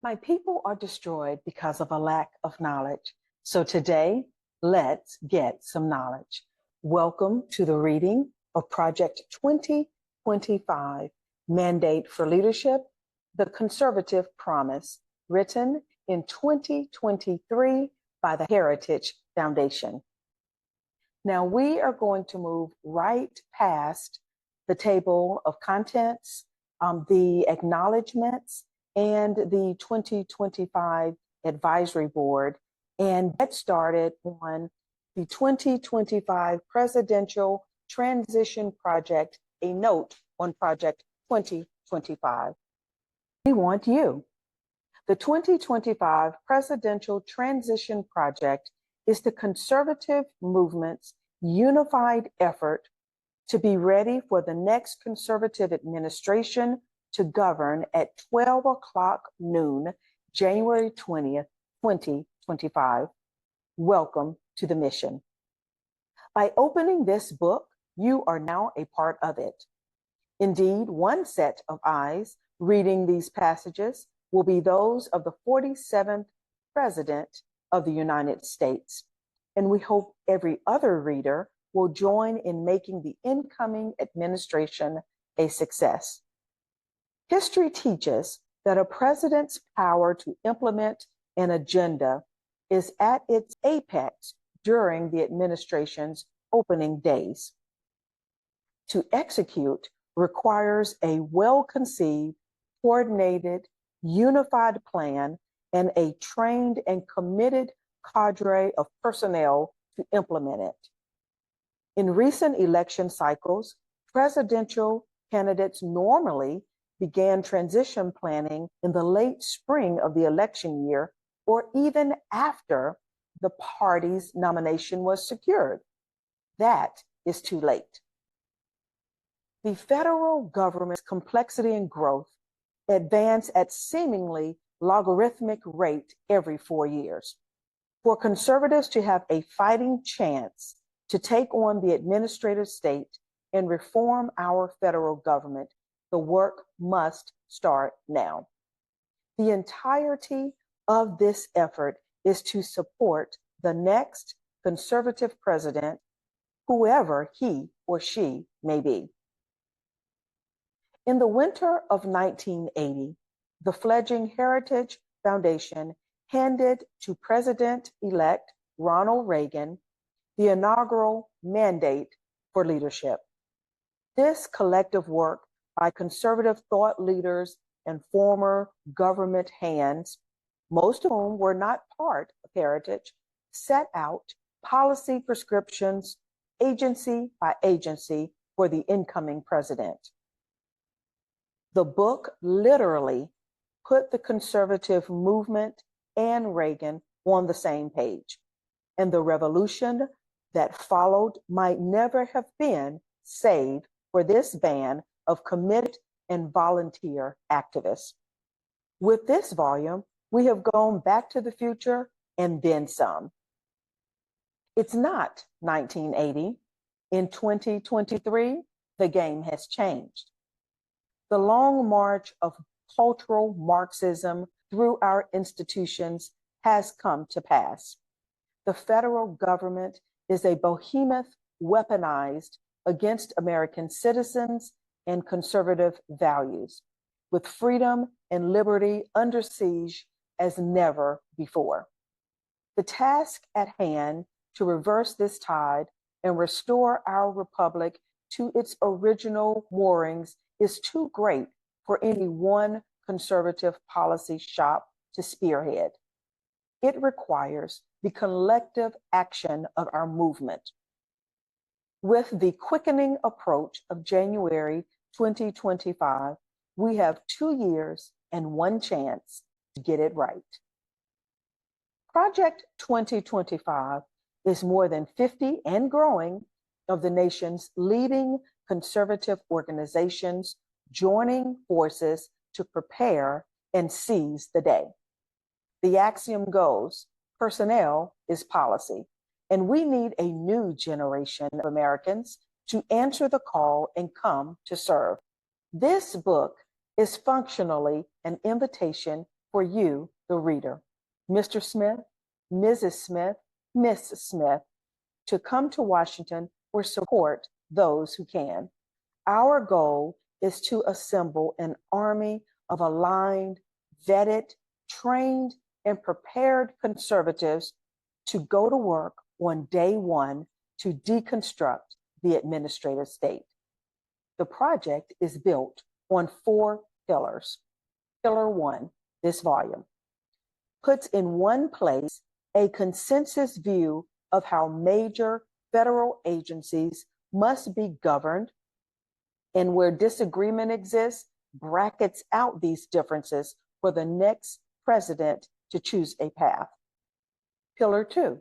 My people are destroyed because of a lack of knowledge. So today, let's get some knowledge. Welcome to the reading of Project 2025, Mandate for Leadership, the Conservative Promise, written in 2023 by the Heritage Foundation. Now we are going to move right past the table of contents, the acknowledgements, and the 2025 Advisory Board, and get started on the 2025 Presidential Transition Project, a note on Project 2025. We want you. The 2025 Presidential Transition Project is the conservative movement's unified effort to be ready for the next conservative administration to govern at 12 o'clock noon, January 20th, 2025. Welcome to the mission. By opening this book, you are now a part of it. Indeed, one set of eyes reading these passages will be those of the 47th President of the United States, and we hope every other reader will join in making the incoming administration a success. History teaches that a president's power to implement an agenda is at its apex during the administration's opening days. To execute requires a well-conceived, coordinated, unified plan and a trained and committed cadre of personnel to implement it. In recent election cycles, presidential candidates normally began transition planning in the late spring of the election year or even after the party's nomination was secured. That is too late. The federal government's complexity and growth advance at seemingly logarithmic rate every 4 years. For conservatives to have a fighting chance to take on the administrative state and reform our federal government, the work must start now. The entirety of this effort is to support the next conservative president, whoever he or she may be. In the winter of 1980, the fledgling Heritage Foundation handed to President-elect Ronald Reagan the inaugural Mandate for Leadership. This collective work by conservative thought leaders and former government hands, most of whom were not part of Heritage, set out policy prescriptions agency by agency for the incoming president. The book literally put the conservative movement and Reagan on the same page, and the revolution that followed might never have been save for this band of committed and volunteer activists. With this volume, we have gone back to the future and then some. It's not 1980. In 2023, the game has changed. The long march of cultural Marxism through our institutions has come to pass. The federal government is a behemoth weaponized against American citizens and conservative values, with freedom and liberty under siege as never before. The task at hand to reverse this tide and restore our republic to its original moorings is too great for any one conservative policy shop to spearhead. It requires the collective action of our movement. With the quickening approach of January 2025, we have 2 years and one chance to get it right. Project 2025 is more than 50 and growing of the nation's leading conservative organizations joining forces to prepare and seize the day. The axiom goes, personnel is policy, and we need a new generation of Americans to answer the call and come to serve. This book is functionally an invitation for you, the reader, Mr. Smith, Mrs. Smith, Miss Smith, to come to Washington or support those who can. Our goal is to assemble an army of aligned, vetted, trained, and prepared conservatives to go to work on day one to deconstruct the administrative state. The project is built on 4 pillars. Pillar 1, this volume, puts in one place a consensus view of how major federal agencies must be governed, and where disagreement exists, brackets out these differences for the next president to choose a path. Pillar 2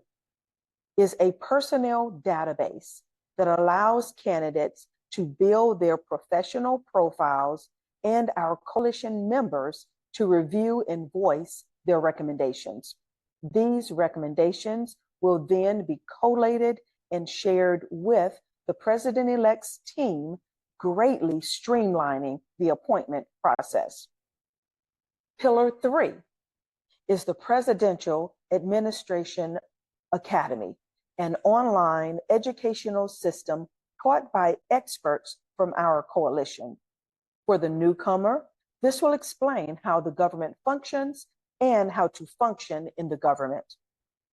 is a personnel database that allows candidates to build their professional profiles and our coalition members to review and voice their recommendations. These recommendations will then be collated and shared with the president-elect's team, greatly streamlining the appointment process. Pillar 3 is the Presidential Administration Academy, an online educational system taught by experts from our coalition. For the newcomer, this will explain how the government functions and how to function in the government.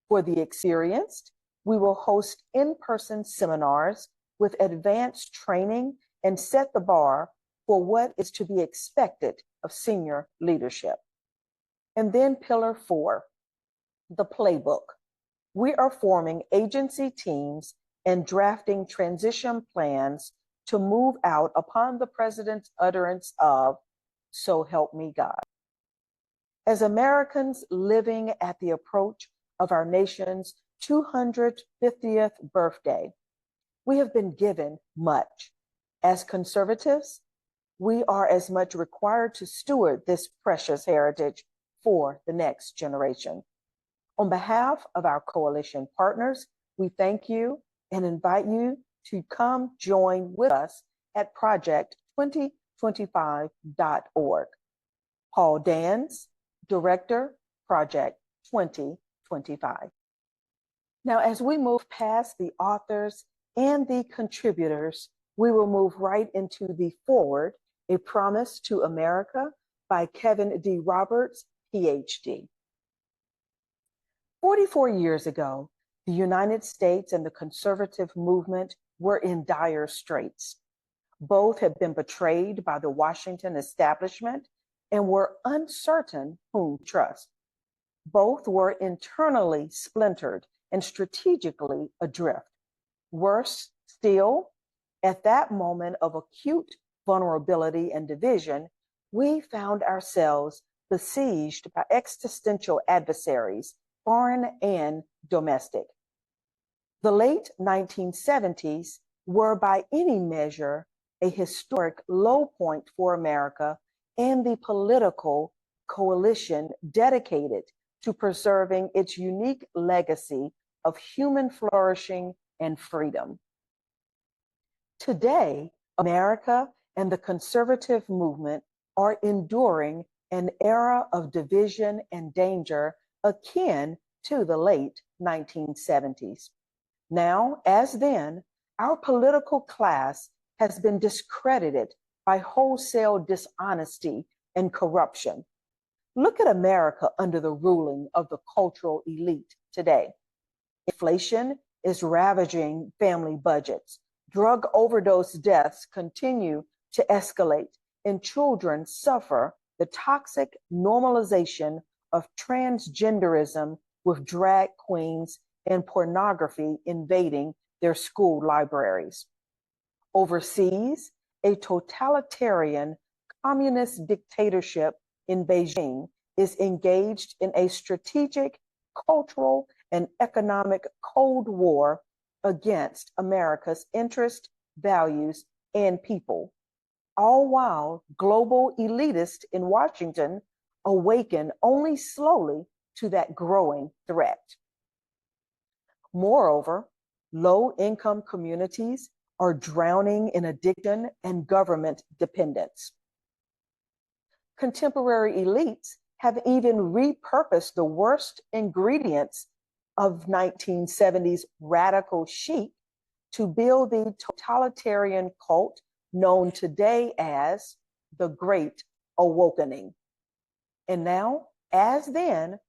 For the experienced, we will host in-person seminars with advanced training and set the bar for what is to be expected of senior leadership. And then Pillar 4, the playbook. We are forming agency teams and drafting transition plans to move out upon the president's utterance of, "So help me God." As Americans living at the approach of our nation's 250th birthday, we have been given much. As conservatives, we are as much required to steward this precious heritage for the next generation. On behalf of our coalition partners, we thank you and invite you to come join with us at project2025.org. Paul Dans, Director, Project 2025. Now, as we move past the authors and the contributors, we will move right into the foreword, A Promise to America by Kevin D. Roberts, PhD. 44 years ago, the United States and the conservative movement were in dire straits. Both had been betrayed by the Washington establishment and were uncertain whom to trust. Both were internally splintered and strategically adrift. Worse still, at that moment of acute vulnerability and division, we found ourselves besieged by existential adversaries, foreign and domestic. The late 1970s were by any measure a historic low point for America and the political coalition dedicated to preserving its unique legacy of human flourishing and freedom. Today, America and the conservative movement are enduring an era of division and danger akin to the late 1970s. Now, as then, our political class has been discredited by wholesale dishonesty and corruption. Look at America under the ruling of the cultural elite today. Inflation is ravaging family budgets. Drug overdose deaths continue to escalate, and children suffer the toxic normalization of transgenderism with drag queens and pornography invading their school libraries. Overseas, a totalitarian communist dictatorship in Beijing is engaged in a strategic, cultural, and economic Cold War against America's interests, values, and people, all while global elitists in Washington awaken only slowly to that growing threat. Moreover, low-income communities are drowning in addiction and government dependence. Contemporary elites have even repurposed the worst ingredients of 1970s radical chic to build the totalitarian cult known today as the Great Awakening. And now, as then,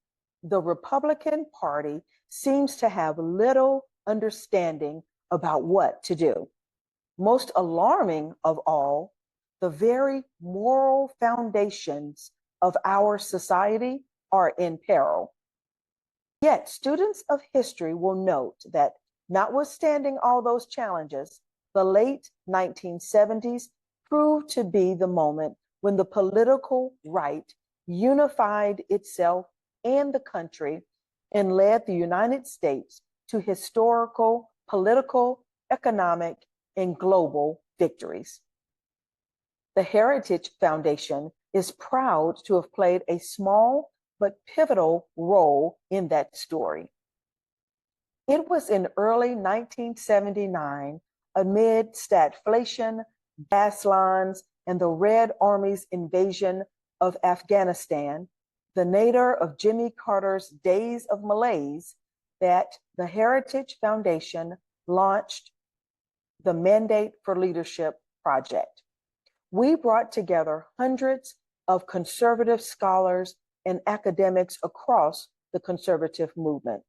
the Republican Party seems to have little understanding about what to do. Most alarming of all, the very moral foundations of our society are in peril. Yet, students of history will note that, notwithstanding all those challenges, the late 1970s proved to be the moment when the political right unified itself and the country and led the United States to historical, political, economic, and global victories. The Heritage Foundation is proud to have played a small but pivotal role in that story. It was in early 1979, amid stagflation, gas lines, and the Red Army's invasion of Afghanistan, the nadir of Jimmy Carter's days of malaise, that the Heritage Foundation launched the Mandate for Leadership project. We brought together hundreds of conservative scholars and academics across the conservative movement.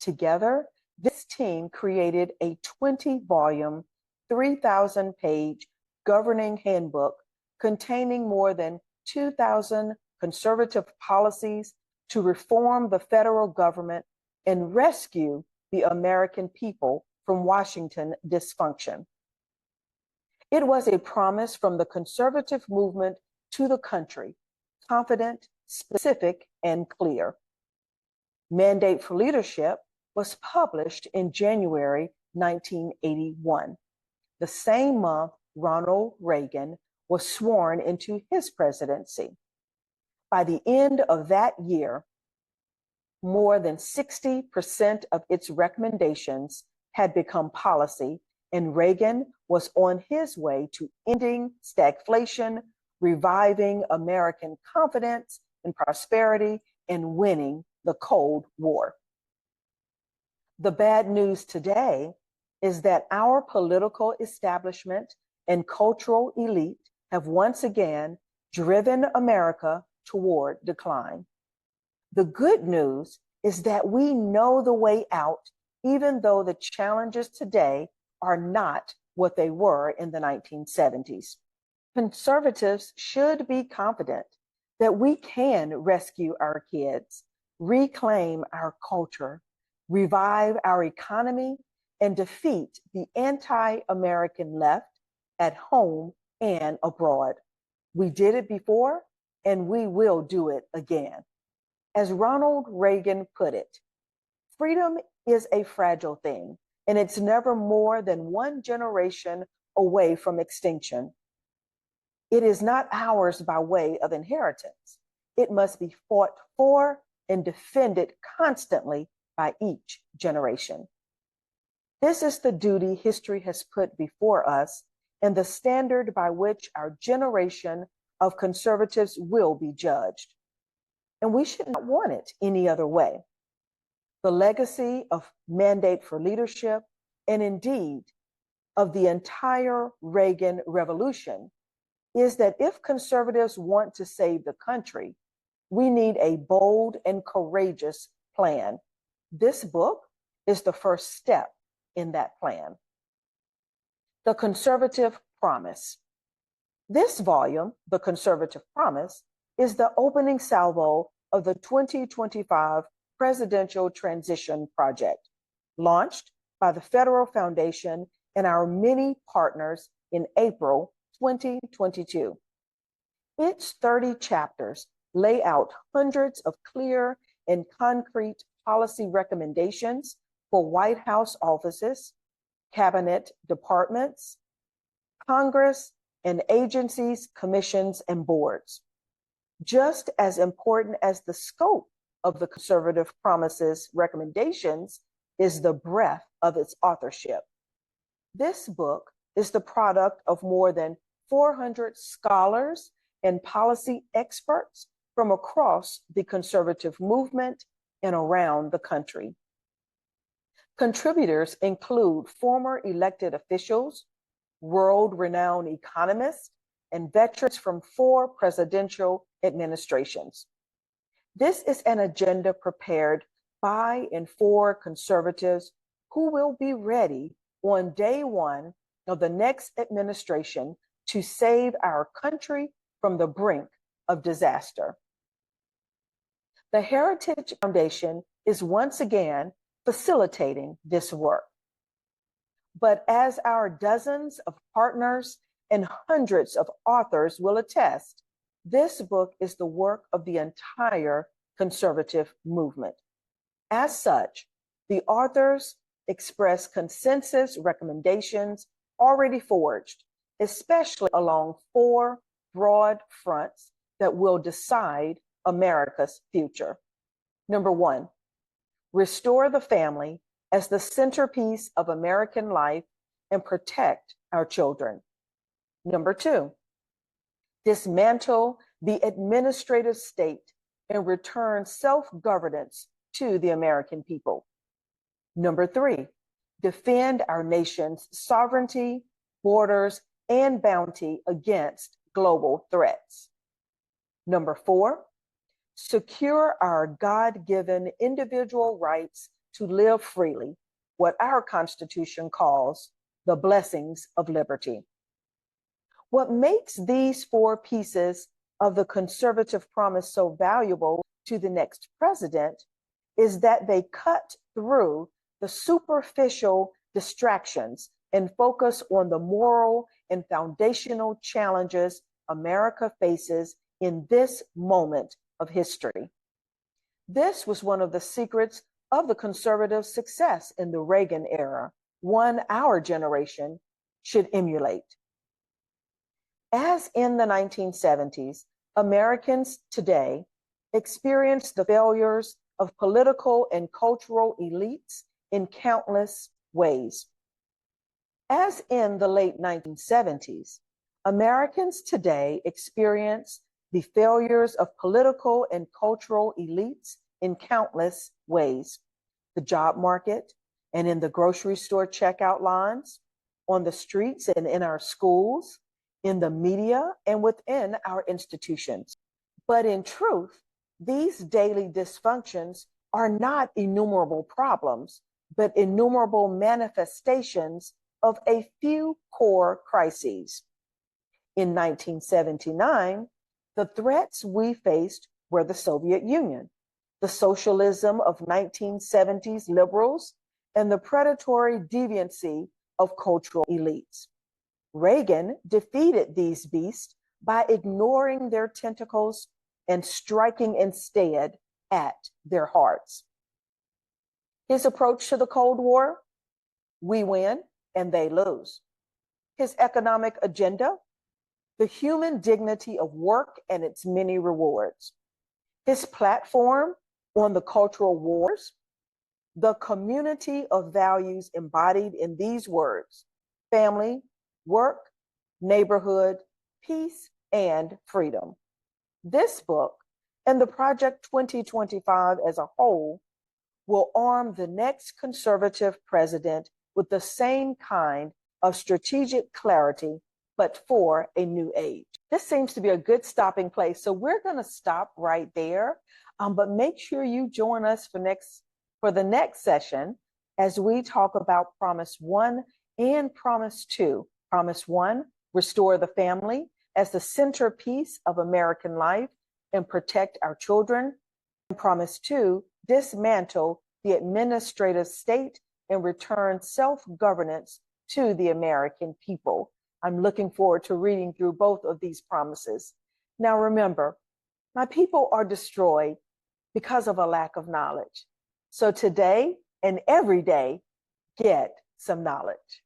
Together, this team created a 20-volume, 3,000-page governing handbook containing more than 2,000 conservative policies to reform the federal government and rescue the American people from Washington dysfunction. It was a promise from the conservative movement to the country, confident, specific, and clear. Mandate for Leadership was published in January 1981, the same month Ronald Reagan was sworn into his presidency. By the end of that year, more than 60% of its recommendations had become policy, and Reagan was on his way to ending stagflation, reviving American confidence and prosperity, and winning the Cold War. The bad news today is that our political establishment and cultural elite have once again driven America toward decline. The good news is that we know the way out, even though the challenges today are not what they were in the 1970s. Conservatives should be confident that we can rescue our kids, reclaim our culture, revive our economy, and defeat the anti-American left at home and abroad. We did it before, and we will do it again. As Ronald Reagan put it, freedom is a fragile thing, and it's never more than one generation away from extinction. It is not ours by way of inheritance. It must be fought for and defended constantly by each generation. This is the duty history has put before us and the standard by which our generation of conservatives will be judged. And we should not want it any other way. The legacy of Mandate for Leadership, and indeed of the entire Reagan Revolution, is that if conservatives want to save the country, we need a bold and courageous plan. This book is the first step in that plan. The Conservative Promise. This volume, The Conservative Promise, is the opening salvo of the 2025 Presidential Transition Project, launched by the Federal Foundation and our many partners in April 2022. Its 30 chapters lay out hundreds of clear and concrete policy recommendations for White House offices, cabinet departments, Congress, and agencies, commissions, and boards. Just as important as the scope of the Conservative Promise's recommendations is the breadth of its authorship. This book is the product of more than 400 scholars and policy experts from across the conservative movement and around the country. Contributors include former elected officials, world-renowned economists, and veterans from 4 presidential administrations. This is an agenda prepared by and for conservatives who will be ready on day 1 of the next administration to save our country from the brink of disaster. The Heritage Foundation is once again facilitating this work. But as our dozens of partners and hundreds of authors will attest, this book is the work of the entire conservative movement. As such, the authors express consensus recommendations already forged, especially along 4 broad fronts that will decide America's future. Number 1, restore the family as the centerpiece of American life and protect our children. Number 2, dismantle the administrative state and return self-governance to the American people. Number 3, defend our nation's sovereignty, borders, and bounty against global threats. Number 4, secure our God-given individual rights to live freely, what our Constitution calls the blessings of liberty. What makes these 4 pieces of the conservative promise so valuable to the next president is that they cut through the superficial distractions and focus on the moral and foundational challenges America faces in this moment of history. This was one of the secrets of the conservative success in the Reagan era, one our generation should emulate. As in the 1970s, Americans today experience the failures of political and cultural elites in countless ways. As in the late 1970s, Americans today experience the failures of political and cultural elites in countless ways. The job market and in the grocery store checkout lines, on the streets and in our schools, in the media and within our institutions. But in truth, these daily dysfunctions are not innumerable problems, but innumerable manifestations of a few core crises. In 1979, the threats we faced were the Soviet Union, the socialism of 1970s liberals, and the predatory deviancy of cultural elites. Reagan defeated these beasts by ignoring their tentacles and striking instead at their hearts. His approach to the Cold War: we win and they lose. His economic agenda: the human dignity of work and its many rewards. His platform on the cultural wars: the community of values embodied in these words: family, work, neighborhood, peace, and freedom. This book, and the Project 2025 as a whole, will arm the next conservative president with the same kind of strategic clarity, but for a new age. This seems to be a good stopping place, so we're going to stop right there, but make sure you join us for the next session as we talk about Promise 1 and Promise 2. Promise 1, restore the family as the centerpiece of American life and protect our children. And Promise 2, dismantle the administrative state and return self-governance to the American people. I'm looking forward to reading through both of these promises. Now remember, my people are destroyed because of a lack of knowledge. So today and every day, get some knowledge.